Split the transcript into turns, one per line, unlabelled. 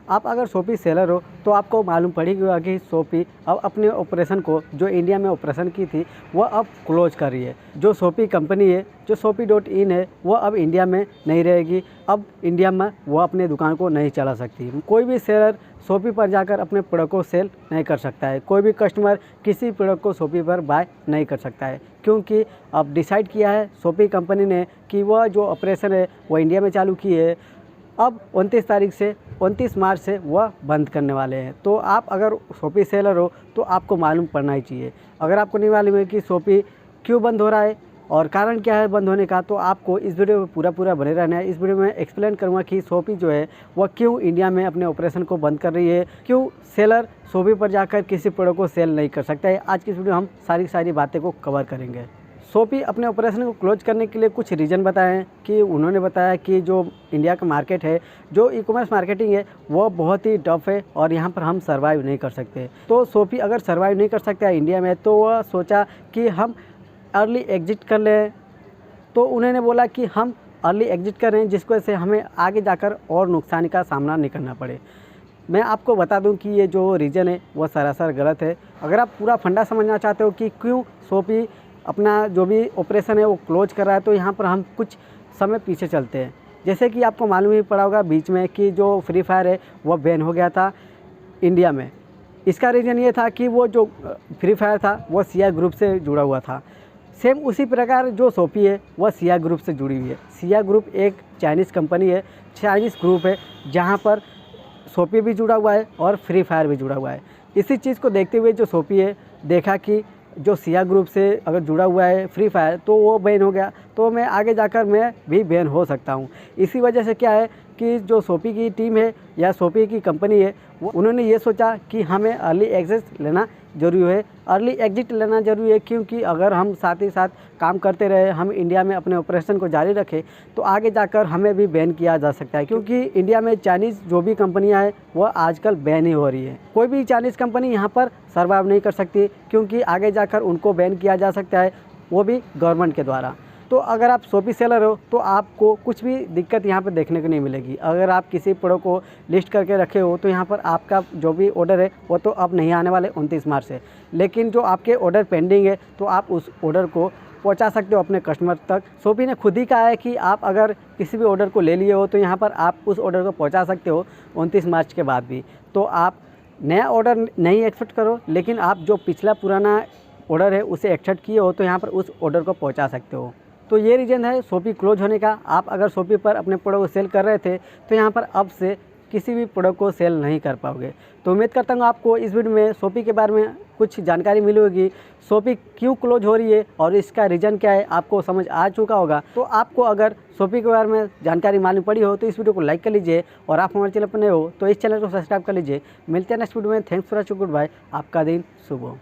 आप अगर shoppe seller हो तो आपको मालूम पड़ेगा कि शॉपी अब अपने ऑपरेशन को जो इंडिया में ऑपरेशन की थी वह अब क्लोज कर रही है। जो शॉपी कंपनी है, जो shopee.in है, वह अब इंडिया में नहीं रहेगी। अब इंडिया में वह अपने दुकान को नहीं चला सकती। कोई भी सेलर शॉपी पर जाकर अपने प्रोडक्ट को सेल नहीं कर सकता है। कोई भी कस्टमर किसी प्रोडक्ट को शॉपी पर बाय नहीं कर सकता है, क्योंकि अब डिसाइड किया है शॉपी कंपनी ने कि वह जो ऑपरेशन है वह इंडिया में चालू की है। अब 29 मार्च से वह बंद करने वाले हैं। तो आप अगर शॉपी सेलर हो तो आपको मालूम पड़ना ही चाहिए। अगर आपको नहीं मालूम है कि शॉपी क्यों बंद हो रहा है और कारण क्या है बंद होने का, तो आपको इस वीडियो में पूरा बने रहना है। इस वीडियो में एक्सप्लेन करूँगा कि शॉपी जो है वह क्यों इंडिया में अपने ऑपरेशन को बंद कर रही है, क्यों सेलर शॉपी पर जाकर किसी प्रोडक्ट को सेल नहीं कर सकता है। आज की इस वीडियो में हम सारी बातें को कवर करेंगे। शॉपी अपने ऑपरेशन को क्लोज करने के लिए कुछ रीज़न बताए हैं कि उन्होंने बताया कि जो इंडिया का मार्केट है, जो ई कॉमर्स मार्केटिंग है, वो बहुत ही टफ है और यहाँ पर हम सर्वाइव नहीं कर सकते। तो शॉपी अगर सर्वाइव नहीं कर सकता है इंडिया में, तो वह सोचा कि हम अर्ली एग्जिट कर लें। तो उन्होंने बोला कि हम अर्ली एग्जिट करें, जिसकी वजह से हमें आगे जाकर और नुकसान का सामना नहीं करना पड़े। मैं आपको बता दूं कि ये जो रीज़न है वह सरासर गलत है। अगर आप पूरा फंडा समझना चाहते हो कि क्यों शॉपी अपना जो भी ऑपरेशन है वो क्लोज कर रहा है, तो यहाँ पर हम कुछ समय पीछे चलते हैं। जैसे कि आपको मालूम ही पड़ा होगा बीच में कि जो फ्री फायर है वह बैन हो गया था इंडिया में। इसका रीज़न ये था कि वो जो फ्री फायर था वह सिया ग्रुप से जुड़ा हुआ था। सेम उसी प्रकार जो शॉपी है वह सिया ग्रुप से जुड़ी हुई है। सिया ग्रुप एक चाइनीज़ कंपनी है, चाइनीज़ ग्रुप है, जहाँ पर शॉपी भी जुड़ा हुआ है और फ्री फायर भी जुड़ा हुआ है। इसी चीज़ को देखते हुए जो शॉपी है देखा कि जो सिया ग्रुप से अगर जुड़ा हुआ है फ्री फायर तो वो बैन हो गया, तो मैं आगे जाकर मैं भी बैन हो सकता हूँ। इसी वजह से क्या है कि जो शॉपी की टीम है या शॉपी की कंपनी है, वो उन्होंने ये सोचा कि हमें अर्ली एक्सेस लेना ज़रूरी है, अर्ली एग्जिट लेना ज़रूरी है, क्योंकि अगर हम साथ ही साथ काम करते रहे, हम इंडिया में अपने ऑपरेशन को जारी रखें, तो आगे जाकर हमें भी बैन किया जा सकता है। क्योंकि इंडिया में चाइनीज़ जो भी कंपनियां हैं वह आजकल बैन ही हो रही है। कोई भी चाइनीज़ कंपनी यहाँ पर सर्वाइव नहीं कर सकती, क्योंकि आगे जाकर उनको बैन किया जा सकता है, वो भी गवर्नमेंट के द्वारा। तो अगर आप शॉपी सेलर हो तो आपको कुछ भी दिक्कत यहाँ पर देखने को नहीं मिलेगी। अगर आप किसी प्रोडक्ट को लिस्ट करके रखे हो तो यहाँ पर आपका जो भी ऑर्डर है वो तो अब नहीं आने वाले 29 मार्च से, लेकिन जो आपके ऑर्डर पेंडिंग है तो आप उस ऑर्डर को पहुँचा सकते हो अपने कस्टमर तक। शॉपी ने खुद ही कहा है कि आप अगर किसी भी ऑर्डर को ले लिए हो तो यहाँ पर आप उस ऑर्डर को पहुँचा सकते हो 29 मार्च के बाद भी। तो आप नया ऑर्डर नहीं एक्सेप्ट करो, लेकिन आप जो पिछला पुराना ऑर्डर है उसे एक्सेप्ट किए हो तो यहाँ पर उस ऑर्डर को पहुँचा सकते हो। तो ये रीज़न है शॉपी क्लोज होने का। आप अगर शॉपी पर अपने प्रोडक्ट को सेल कर रहे थे तो यहाँ पर अब से किसी भी प्रोडक्ट को सेल नहीं कर पाओगे। तो उम्मीद करता हूँ आपको इस वीडियो में शॉपी के बारे में कुछ जानकारी मिली होगी। शॉपी क्यों क्लोज हो रही है और इसका रीज़न क्या है आपको समझ आ चुका होगा। तो आपको अगर शॉपी के बारे में जानकारी मालूम पड़ी हो तो इस वीडियो को लाइक कर लीजिए, और आप हमारे चैनल पर नए हो तो इस चैनल को सब्सक्राइब कर लीजिए। मिलते हैं नेक्स्ट वीडियो में। Thanks for watching, goodbye. आपका दिन शुभ हो।